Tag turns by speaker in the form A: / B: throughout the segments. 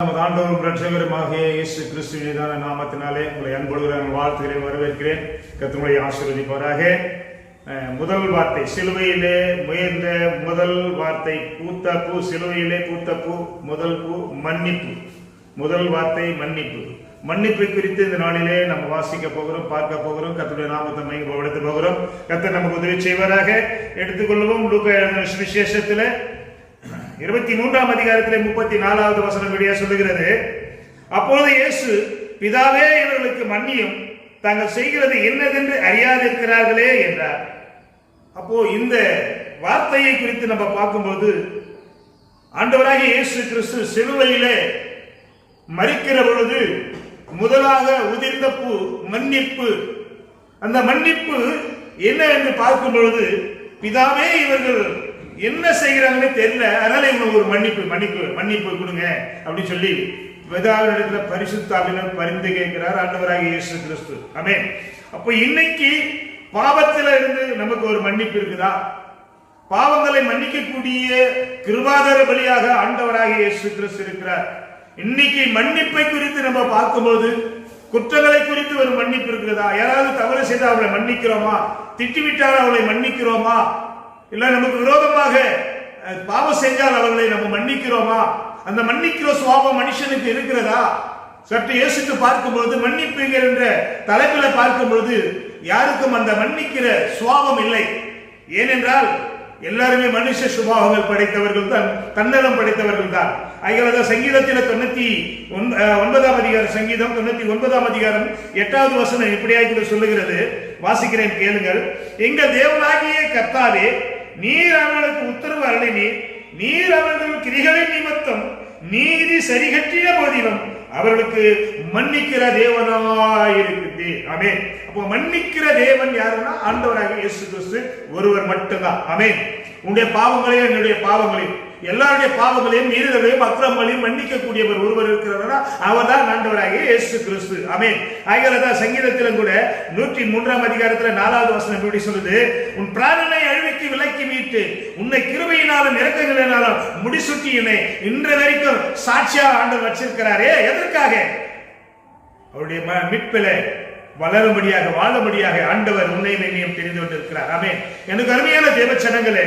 A: நமது ஆண்டவரும் இரட்சகருமாகிய இயேசு கிறிஸ்துவின் நாமத்தினாலே உங்களை அன்போடு வாழ்த்துகிறேன், வரவேற்கிறேன். கர்த்தருடைய ஆசீர்வதிப்பாராக. முதல் வார்த்தை, சிலுவையிலே முயன்ற முதல் வார்த்தை பூத்த பூ. சிலுவையிலே பூத்த பூ, முதல் பூ மன்னிப்பு. முதல் வார்த்தை மன்னிப்பு. மன்னிப்பை குறித்து இந்த நாளிலே நம்ம வாசிக்க போகிறோம், பார்க்க போகிறோம். கர்த்தருடைய நாமத்தை மையப்படுத்த போகிறோம். கர்த்தர் நமக்கு உதவி செய்வராக. எடுத்துக்கொள்வோம். லூக்கா எழுதின சுவிசேஷத்திலே 23ஆம் அதிகாரத்திலே 34வது வசனம் வழியா சொல்லுகிறது, அப்பொழுது இயேசு, பிதாவே இவர்களுக்கு மன்னியும், தாங்கள் செய்கிறது என்னதென்று அறியாதிருக்கிறார்களே என்றார். அப்போ இந்த வார்த்தையை குறித்து நம்ம பார்க்கும்போது, ஆண்டவராகிய இயேசு கிறிஸ்து சிலுவையிலே மரிக்கிற பொழுது முதலாக உதிர்ந்த பூ மன்னிப்பு. அந்த மன்னிப்பு என்ன என்று பார்க்கும் பொழுது, பிதாவே இவர்கள் என்ன செய்கிறாங்கன்னு தெரியல, அதனால இவங்க ஒரு மன்னிப்பு கொடுங்க அப்படின்னு சொல்லி பிதாவினிடத்துல பரிசுத்தாவினர் பரிந்து கேட்கிறார் ஆண்டவராகிய இயேசு கிறிஸ்து. ஆமென். அப்போ இன்னைக்கு பாவத்தில இருந்து நமக்கு ஒரு மன்னிப்பு இருக்குதா? பாவங்களை மன்னிக்கக்கூடிய கிருபாதார பலியாக ஆண்டவராகிய இயேசு கிறிஸ்து இருக்கிறார். இன்னைக்கு மன்னிப்பை குறித்து நம்ம பார்க்கும்போது, குற்றங்களை குறித்து ஒரு மன்னிப்பு இருக்கிறதா? யாராவது தவறு செய்தால் அவளை மன்னிக்கிறோமா? திட்டிவிட்டால் அவளை மன்னிக்கிறோமா? இல்ல நமக்கு விரோதமாக பாவம் செஞ்சால் அவர்களை நம்ம மன்னிக்கிறோமா? அந்த மன்னிக்கிற சுபாவம் மனுஷனுக்கு இருக்கிறதா? சற்று யோசித்து பார்க்கும்போது, மன்னிப்பு என்ற தலைப்பில் பார்க்கும்போது யாருக்கும் அந்த மன்னிக்கிற சுபாவம் இல்லை. ஏனென்றால் எல்லாருமே மனுஷ சுபாவங்கள் படைத்தவர்கள் தான், தன்னலம் படைத்தவர்கள் தான். அதனால சங்கீதத்தில் 99ஆம் அதிகாரம், சங்கீதம் 99ஆம் அதிகாரம் 8வது வசனம் இப்படியாக சொல்லுகிறது. வாசிக்கிறேன், கேளுங்கள். எங்கள் தேவனாகிய கர்த்தாவே, நீர் அவர்களுக்கு உத்தரவு அருளினீர். நீர் அவர்கள் கிரிகளின் நிமித்தம் நீதி சரிகட்டிய போதிலும் அவர்களுக்கு மன்னிக்கிற தேவனாயிருக்குது. ஆமென். அப்போ மன்னிக்கிற தேவன் யாருன்னா ஆண்டவராகிய இயேசு கிறிஸ்து ஒருவர் மட்டும்தான். ஆமென். உன்னுடைய பாவங்களையும் என்னுடைய பாவங்களையும், எல்லாருடைய பாவங்களையும் மீறுதலையும் அக்கிரமங்களையும் மன்னிக்கக்கூடியவர் ஒருவர் இருக்கிறவரா, அவர் தான் ஆண்டவராகிய இயேசு கிறிஸ்து. ஆமென். ஆகையால்தான் சங்கீதத்திலும் கூட 103ஆம் அதிகாரத்துல 4வது வசனம் இப்படி சொல்லுது, உன் பிராணனை அழிவுக்கு விலக்கி மீட்டு உன்னை கிருபையினாலும் இரக்கங்களினாலும் முடிசூட்டி என்னை இன்று வரைக்கும் சாட்சியா ஆண்டவர் வச்சிருக்கிறாரே. எதற்காக? அவருடைய மீட்பில வளரும்படியாக, வாழும்படியாக ஆண்டவர் உன்னை என்னையும் தெரிந்து கொண்டிருக்கிறார். ஆமென். எனக்கு அருமையான தேவச்சனங்களே,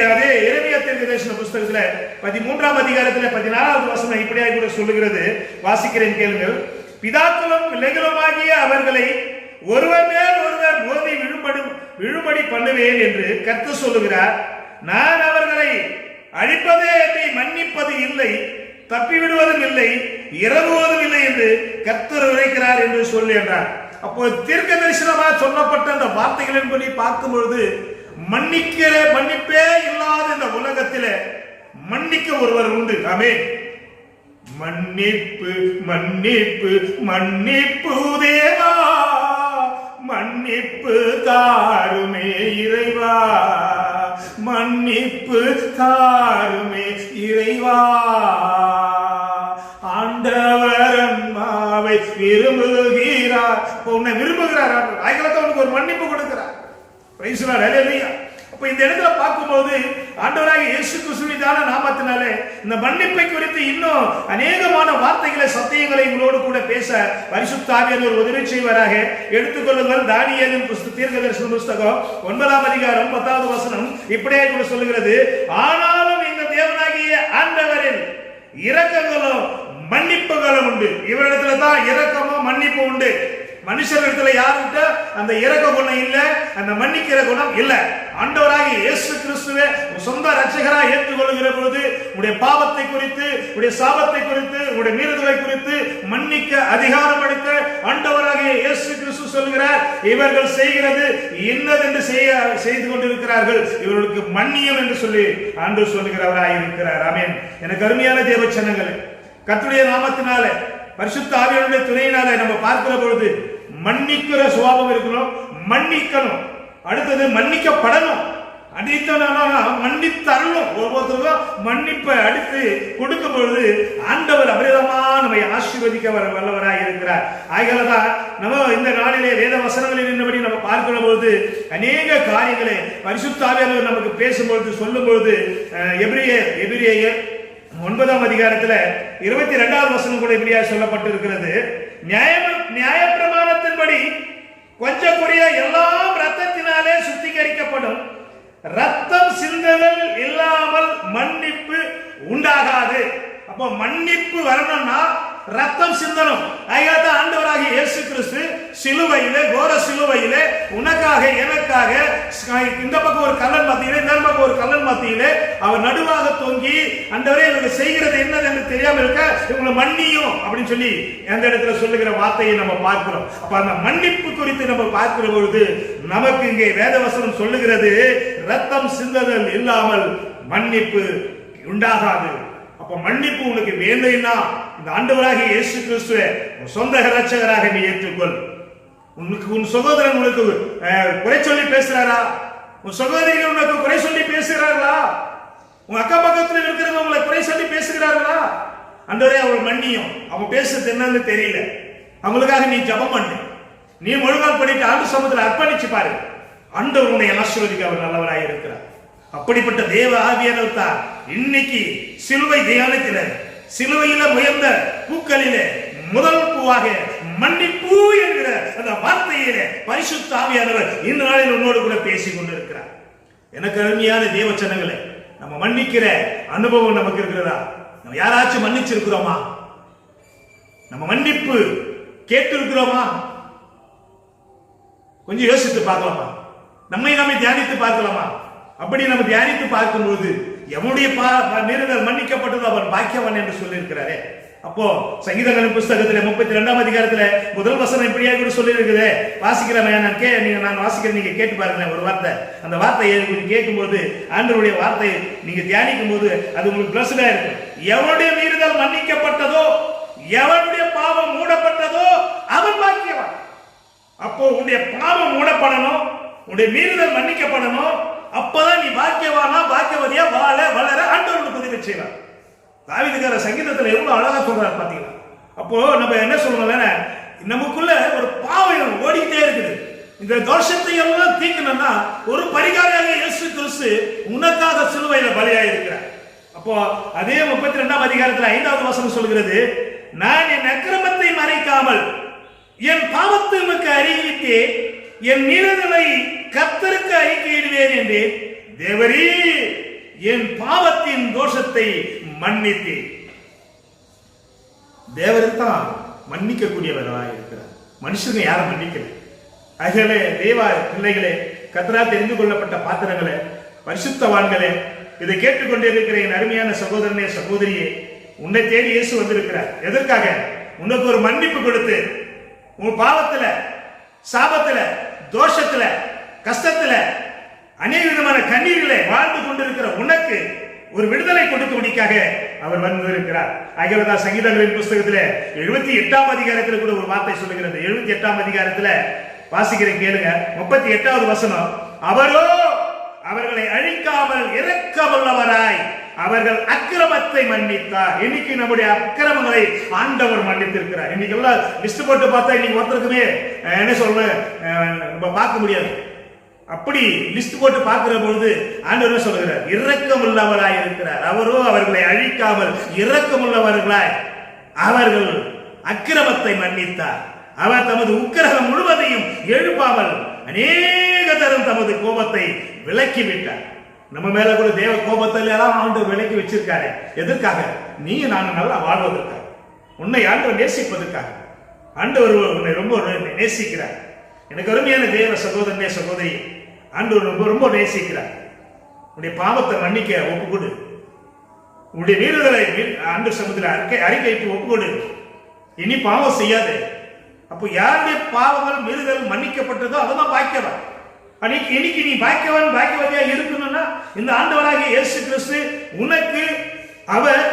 A: அதே எரேமியா தீர்க்கதரிசன புஸ்தகத்துல 13ஆம் அதிகாரத்துல 14வது வசனம் இப்படியாக கூட சொல்லுகிறது. வாசிக்கிறேன், கேளுங்கள். பிதாக்களும் பிள்ளைகளுமாகிய அவர்களை ஒருவர் மேல் ஒருவர் மோதி விழும்படி பண்ணுவேன் என்று கர்த்தர் சொல்லுகிறார். நான் அவர்களை அழிப்பதே என்னை மன்னிப்பது இல்லை, தப்பிவிடுவதும் இல்லை, இறங்குவதும் இல்லை என்று கர்த்தர் உரைக்கிறார் என்று சொல்லி என்றார். அப்போ தீர்க்க தரிசனமாக சொல்லப்பட்ட அந்த வார்த்தைகளின் படி பார்க்கும்பொழுது, மன்னிப்பே இல்லாத இந்த உலகத்திலே மன்னிக்க ஒருவர் உண்டு. ஆமென். மன்னிப்பு மன்னிப்பு மன்னிப்பு தேவா, மன்னிப்பு தாருமே இறைவா, மன்னிப்பு தாருமே இறைவா. ஆண்டவர் அம்மாவை விரும்புகிறார். உன்னை விரும்புகிறார். அவனுக்கு ஒரு மன்னிப்பு கொடுக்கிறார். அப்ப இந்த இடத்துல பார்க்கும்போது ஆண்டவராகிய இயேசு கிறிஸ்துவின் நாமத்தினாலே இந்த மன்னிப்பை குறித்து இன்னும் அநேகமான வார்த்தைகளை, சத்தியங்களை உங்களோடு கூட பேச பரிசுத்த ஆவியானவர் உதவி செய்வராக. எடுத்துக்கொள்ளுங்கள். தானியேலின் தீர்க்கதரிசன புஸ்தகம் 9ஆம் அதிகாரம் 10வது வசனம் இப்படியே கூட சொல்லுகிறது, ஆனாலும் இந்த தேவனாகிய ஆண்டவரின் இரக்கங்களும் மன்னிப்புகளும் உண்டு. இவரிடத்துல தான் இரக்கமும் மன்னிப்பு உண்டு. மனுஷர்களிடத்துல யாருக்கிட்ட அந்த இரக்க குணம் இல்ல, அந்த மன்னிக்கிற குணம் இல்ல. ஆண்டவராகிய இயேசு கிறிஸ்துவை சொந்த ரட்சகராக ஏற்றுக்கொள்கிற பொழுது உடைய பாவத்தை குறித்து, உடைய சாபத்தை குறித்து, உடைய மீறுதலை குறித்து மன்னிக்க அதிகாரம் அளித்த ஆண்டவராகிய இயேசு கிறிஸ்து சொல்கிறார், இவர்கள் செய்கிறது என்னதென்று செய்து கொண்டிருக்கிறார்கள், இவர்களுக்கு மன்னியும் என்று சொல்லி ஆண்டவர் சொல்லுகிறவராக இருக்கிறார். ஆமென். எனக்கு அருமையான தேவச்சனங்களே, கர்த்தருடைய நாமத்தினாலே, பரிசுத்த ஆவியானவருடைய துணையினாலே நம்ம பார்க்கிற பொழுது மன்னிக்கிற சுபாவம் இருக்கணும், மன்னிக்கணும். அடுத்தது மன்னிக்கப்படணும். மன்னித்தரணும். ஒவ்வொருத்தருக்கும் மன்னிப்பை அடுத்து கொடுக்கும் பொழுது ஆண்டவர் அபரிதமா நம்மை ஆசீர்வதிக்க வல்லவராய் இருக்கிறார். ஆகையால்தான் நம்ம இந்த நாளிலே வேத வசனங்களில் இருந்தபடி நம்ம பார்க்கிற பொழுது அநேக காரியங்களை பரிசுத்த ஆவியானவர் நமக்கு பேசும்பொழுது, சொல்லும் பொழுது, எபிரேயர் 9ஆம் அதிகாரத்துல 22வது வசனம் கூட இப்படியா சொல்லப்பட்டிருக்கிறது. நியாயப்பிரமாணத்தின்படி கொஞ்சம் குறைய எல்லாம் ரத்தத்தினாலே சுத்திகரிக்கப்படும், ரத்தம் சிந்துதல் இல்லாமல் மன்னிப்பு உண்டாகாது. அப்போ மன்னிப்பு வரணும்னா ரத்தம் சிந்தனம். ஐயாதான் ஆண்டவராகிய இயேசு கிறிஸ்து சிலுவையிலே, கோர சிலுவையிலே உனக்காக எனக்காக இந்த பக்கம் ஒரு கல்லன் மத்தியிலே இந்த பக்கம் ஒரு கல்லன் மத்தியிலே அவர் நடுவாக தொங்கி, ஆண்டவரே இவங்க செய்கிறது என்னது என்று தெரியாம இருக்க இவங்களை மன்னியும் அப்படின்னு சொல்லி அந்த இடத்துல சொல்லுகிற வார்த்தையை நம்ம பார்க்கிறோம். அப்ப அந்த மன்னிப்பு குறித்து நம்ம பார்க்கிற பொழுது நமக்கு இங்கே வேதவசனம் சொல்லுகிறது, ரத்தம் சிந்துதல் இல்லாமல் மன்னிப்பு உண்டாகாது. அப்ப மன்னிப்பு உனக்கு வேண்டும்னா இந்த ஆண்டவராகிய இயேசு கிறிஸ்துவை சொந்த இரட்சகராக நீ ஏற்றுக்கொள். உன் சகோதரன் உனக்கு குறை சொல்லி பேசுறாரா? உன் சகோதரிகள் உனக்கு குறை சொல்லி பேசுகிறார்களா? உங்க அக்கா பக்கத்தில் இருக்கிறவங்க உங்களை குறை சொல்லி பேசுகிறார்களா? ஆண்டவரே அவர் மன்னியும், அவங்க பேசுறது என்னன்னு தெரியல, அவங்களுக்காக நீ ஜெபம் பண்ணு, நீ முழுநாள் பண்ணிட்டு ஆண்டு சமூகத்தில் அர்ப்பணிச்சு பாரு. ஆண்டவர் உன்னை ஆசீர்வதிக்க அவர் நல்லவராக இருக்கிறார். அப்படிப்பட்ட தேவ ஆவியானவர் தான் இன்னைக்கு சிலுவை தியானத்தில, சிலுவையில உயர்ந்த பூக்களிலே முதல் பூவாக மன்னிப்பு என்கிற அந்த வார்த்தையிலே பரிசுத்த ஆவியானவர் இந்த நாளில் உன்னோடு கூட பேசிக் கொண்டிருக்கிறார். எனக்கு அருமையான தேவச்சனங்களே, நம்ம மன்னிக்கிற அனுபவம் நமக்கு இருக்கிறதா? நம்ம யாராச்சும் மன்னிச்சிருக்கிறோமா? நம்ம மன்னிப்பு கேட்டு இருக்கிறோமா? கொஞ்சம் யோசித்து பார்க்கலாமா? நம்மை தியானித்து பார்க்கலாமா? அப்படி நம்ம தியானித்து பார்க்கும்போது எவனுடைய மீறுதல் மன்னிக்கப்பட்டது அவன் பாக்கியவான் என்று சொல்லி இருக்கிறாரே. அப்போ சங்கீதங்களின் புஸ்தகத்துல 32ஆம் அதிகாரத்துல முதல் வசனம் இப்படியா கூட சொல்லி இருக்குது. வாசிக்கிறேன், நான் வாசிக்கிறேன், நீங்க கேட்டு பாருங்க ஒரு வார்த்தை. அந்த வார்த்தையை கேட்கும் போது, ஆண்டவருடைய வார்த்தை நீங்க தியானிக்கும் போது அது உங்களுக்கு பிளஸ்டா இருக்கும். எவனுடைய மீறுதல் மன்னிக்கப்பட்டதோ, எவனுடைய பாவம் மூடப்பட்டதோ அவன் பாக்கியவான். அப்போ உன்னுடைய பாவம் மூடப்படணும், உன்னுடைய மீறுதல் மன்னிக்கப்படணும். அப்பதான் நீ பாக்கியவானா பாக்கியவதியா வாழ வளர ஆண்டவருக்கு உதவி செய்வார். தாவீதுக்கார சங்கீதத்துல எவ்வளவு அழகா சொல்றாரு பாத்தீங்களா? அப்போ நம்ம என்ன சொல்லணும், நமக்குள்ள ஒரு பாவம் ஓடிக்கிட்டே இருக்குது. இந்த தோஷத்தை எல்லாம் தீக்கணும்னா ஒரு பரிகாரியாக இயேசு கிறிஸ்து உனக்காக சிலுவையில பலியாக இருக்கிறார். அப்போ அதே 32ஆம் அதிகாரத்துல 5வது வசனம் சொல்கிறது, நான் என் அக்கிரமத்தை மறைக்காமல் என் பாவத்தை உமக்கு அறிவித்தே என் மீறுதலை கர்த்தருக்கு அறிக்கையிடுவேன் என்று தேவரீ என் பாவத்தின் தோஷத்தை மன்னித்தே. தேவருக்கு தான் மன்னிக்க கூடியவராக இருக்கிறார். மனுஷங்க யாரும் மன்னிக்கல. ஆகவே தேவ பிள்ளைகளே, கர்த்தரால் தெரிந்து கொள்ளப்பட்ட பாத்திரங்களே, பரிசுத்தவான்களே, இதை கேட்டுக்கொண்டே இருக்கிற என் அருமையான சகோதரனே சகோதரியே, உன்னை தேடி இயேசு வந்திருக்கிறார். எதற்காக? உனக்கு ஒரு மன்னிப்பு கொடுத்து உன் பாவத்துல, சாபத்துல, தோஷத்துல, கஷ்டத்துல, அநேக விதமான கண்ணீரிலே வாழ்ந்து கொண்டிருக்கிற உனக்கு ஒரு விடுதலை கொடுக்கும்படிக்காக அவர் வந்திருக்கிறார். ஆகியவர்தான் சங்கீதங்களின் புஸ்தகத்துல 78ஆம் அதிகாரத்தில் கூட ஒரு வார்த்தை சொல்லுகிறது. 78ஆம் அதிகாரத்துல வாசிக்கிற கேளுங்க, 38வது வசனம், அவரோ அவர்களை அழிக்காமல் இரக்கமுள்ளவராய் அவர்கள் அக்கிரமத்தை மன்னித்தார். இன்னைக்கு நம்முடைய அக்கிரமங்களை ஆண்டவர் மன்னித்திருக்கிறார். இன்னைக்கு எல்லாம் லிஸ்ட் போட்டு பார்த்தா இன்னைக்கு ஒருத்தருக்குமே என்ன சொல்ல பார்க்க முடியாது. அப்படி லிஸ்ட் போட்டு பார்க்கிற பொழுது ஆண்டவர் சொல்லுகிறார், இரக்கம் உள்ளவராய் இருக்கிறார். அவரோ அவர்களை அழிக்காமல் இரக்கம் உள்ளவர்களாய் அவர்கள் அக்கிரமத்தை மன்னித்தார். அவர் தமது உக்கிரகம் முழுவதையும் எழுப்பாமல் அநேக தரம் தமது கோபத்தை விலக்கிவிட்டார். நம்ம மேல கூட தேவ கோபத்தை எல்லாம் ஆண்டவர் விலக்கி வச்சிருக்காரு. எதற்காக? நீ நான் நல்லா வாழ்வதற்காக, உன்னை ஆண்டவர் நேசிப்பதற்காக. ஆண்டவர் உன்னை ரொம்ப நேசிக்கிறார். எனக்கு அருமையான தேவ சகோதரனே சகோதரி, ஆண்டவர் ரொம்ப ரொம்ப நேசிக்கிறார். உன்னுடைய பாவத்தை மன்னிக்க ஒப்புக்கொடு. உன்னுடைய மீறுதலை ஆண்டவர் சமூகத்தில் அறிக்கைக்கு ஒப்புக்கொடு. இனி பாவம் செய்யாது. அப்போ யாருடைய பாவங்கள் மீறுதல் மன்னிக்கப்பட்டதோ அவதான் பாக்கியவன். இன்னைக்கு நீ பாக்கியவன் பாக்கியவதியா இருக்கணும்னா இந்த ஆண்டவராகிய இயேசு கிறிஸ்து உனக்கு அவர்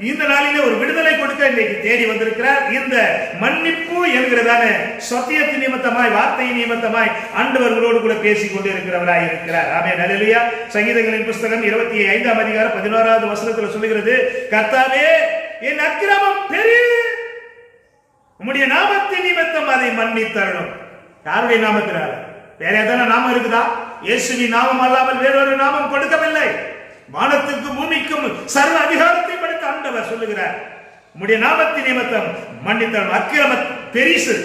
A: இந்த நாளிலே ஒரு விடுதலை கொடுக்க இன்னைக்கு தேடி வந்திருக்கிறார். இந்த மன்னிப்பு என்கிறதான சத்தியத்தின் நிமித்தமாய், வார்த்தையின் நிமித்தமாய் ஆண்டவர்களோடு கூட பேசிக் கொண்டு இருக்கிறவராய் இருக்கிறார். ஆமென், அல்லேலூயா. சங்கீதங்களின் புஸ்தகம் 25ஆம் அதிகாரம் 11வது வசனத்தில் சொல்லுகிறது, கர்த்தாவே என் அக்கிரமம் பெரிது, உம்முடைய நாமத்தின் நிமித்தம் அதை மன்னித்தருளும். யாருடைய நாமத்தினால? வேற ஏதாவது நாமம் இருக்குதா? இயேசுவின் நாமம் அல்லாமல் வேறொரு நாமம் கொடுக்கவில்லை. வானத்துக்கும் பூமிக்கும் சர்வ அதிகாரத்தை படைத்த அவர் சொல்லுகிறார், உம்முடைய நாமத்தின் நிமித்தம் மன்னித்தல் அக்கிரம பெரிசு.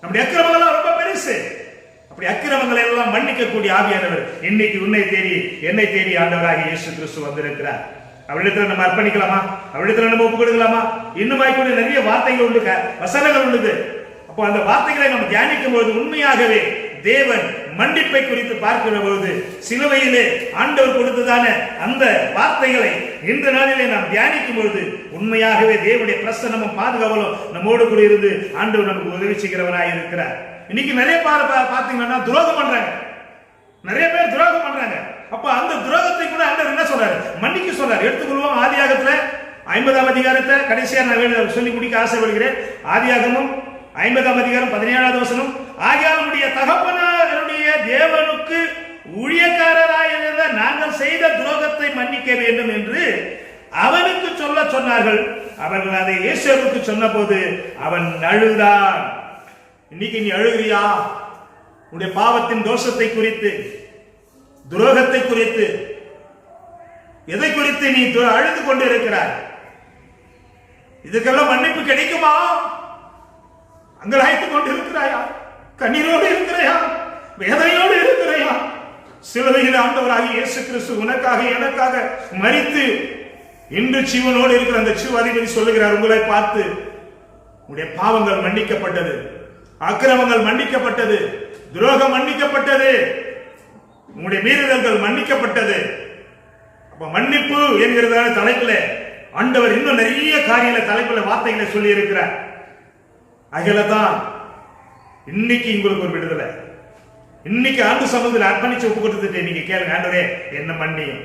A: நம்முடைய அக்கிரமங்கள் ரொம்ப பெருசு. அப்படி அக்கிரமங்களை எல்லாம் மன்னிக்கக்கூடிய ஆவியானவர் இன்னைக்கு உன்னை தேடி என்னை தேடி ஆண்டவராகிய இயேசு கிறிஸ்து வந்திருக்கிறார். அவளிடத்துல நம்ம அர்ப்பணிக்கலாமா? அவளிடத்துல நம்ம ஒப்பு கொடுக்கலாமா? இன்னும் கூட நிறைய வார்த்தைகள் உண்டு, வசனங்கள் உள்ளது. அப்போ அந்த வார்த்தைகளை நம்ம தியானிக்கும் போது உண்மையாகவே தேவன் மன்னிப்பை குறித்து பார்க்கிற பொழுது சிலுவையிலே ஆண்டவர் கொடுத்ததான அந்த வார்த்தைகளை இந்த நாளிலே நாம் தியானிக்கும் பொழுது உண்மையாகவே தேவனுடைய பிரசன்னமும் பாதுகாவலும் நம்மோடு கூட இருந்து ஆண்டவர் நமக்கு உதவி செய்கிறவராய் இருக்கிறார். இன்னைக்கு நிறைய பாத்தீங்கன்னா துரோகம் பண்றாங்க, நிறைய பேர் துரோகம் பண்றாங்க. அப்ப அந்த துரோகத்தை கூட ஆண்டவர் என்ன சொல்றாரு? மன்னிக்க சொல்றாரு. எடுத்துக்கொள்வோம் ஆதியாகத்துல 50ஆம் அதிகாரத்தை கடைசியா நான் சொல்லி முடிக்க ஆசைப்படுகிறேன். ஆதியாகமும் 50ஆம் அதிகாரம் 17வது வசனம், ஆகியாளுடைய தகப்பனாருடைய தேவனுக்கு ஊழியக்காரராயிருந்த நாங்கள் செய்த துரோகத்தை மன்னிக்க வேண்டும் என்று அவனுக்கு சொல்ல சொன்னார்கள். அவர்கள் அதை இயேசுவுக்கு சொன்ன போது அவன் அழுதான். இன்னைக்கு நீ அழுகிறியா? உன்னுடைய பாவத்தின் தோஷத்தை குறித்து, துரோகத்தை குறித்து, எதை குறித்து நீ அழுது கொண்டு இருக்கிறாய்? இதுக்கெல்லாம் மன்னிப்பு கிடைக்குமா? அங்கலாய்த்துக் கொண்டு இருக்கிறாயா? கண்ணீரோடு இருக்கிறாயா? வேதனையோடு இருக்கிறாயா? சிலுவையில் ஆண்டவராகிய இயேசு கிறிஸ்து உனக்காக எனக்காக மரித்து இன்று ஜீவனோடு இருக்கிற அந்த ஜீவாதிபதி சொல்லுகிறார், உங்களை பார்த்து உங்களுடைய பாவங்கள் மன்னிக்கப்பட்டது, அக்கிரமங்கள் மன்னிக்கப்பட்டது, துரோகம் மன்னிக்கப்பட்டது, உங்களுடைய மீறுதல்கள் மன்னிக்கப்பட்டது. அப்ப மன்னிப்பு என்கிறதான தலைப்புல ஆண்டவர் இன்னும் நிறைய காரியங்களை தலைப்புல வார்த்தைகளை சொல்லி இருக்கிறார். அகலதான் இன்னைக்கு உங்களுக்கு ஒரு விடுதலை. இன்னைக்கு ஆண்டு சமூகத்தில் அர்ப்பணிச்சு ஒப்பு கொடுத்துட்டு நீங்க கேளுங்க, ஆண்டவரே என்ன மன்னியும்,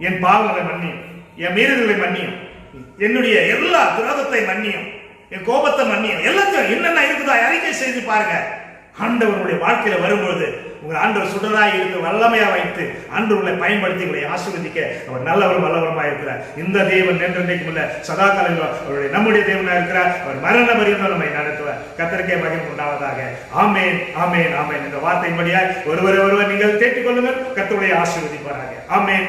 A: என் பாவங்களை மன்னியும், என் மீறுதலை மன்னியும், என்னுடைய எல்லா துரோகத்தை மன்னியும், என் கோபத்தை மன்னியும், எல்லாத்தையும் என்னென்ன இருக்குதோ அறிக்கை செய்து பாருங்க. ஆண்டவருடைய வாழ்க்கையில வரும்போது உங்கள் ஆண்டவர் சுடராய் இருந்து வல்லமையா வைத்து ஆண்டவர்களை பயன்படுத்தி உங்களை ஆசீர்வதிக்க அவர் நல்லவரும் வல்லவருமாய் இருக்கிறார். இந்த தேவன் என்றென்றைக்கும் உள்ள சதா காலம் அவருடைய நம்முடைய தேவனா இருக்கிறார். அவர் மரண பரியந்தம் நம்மை நடத்துவார். கர்த்தருக்கே மகிமை உண்டாவதாக. ஆமென், ஆமென், ஆமென். இந்த வார்த்தையின்படியாய் ஒருவர் நீங்கள் தேற்றிக் கொள்ளுங்கள். கர்த்தருடைய ஆசீர்வதிப்பாராக. ஆமென்.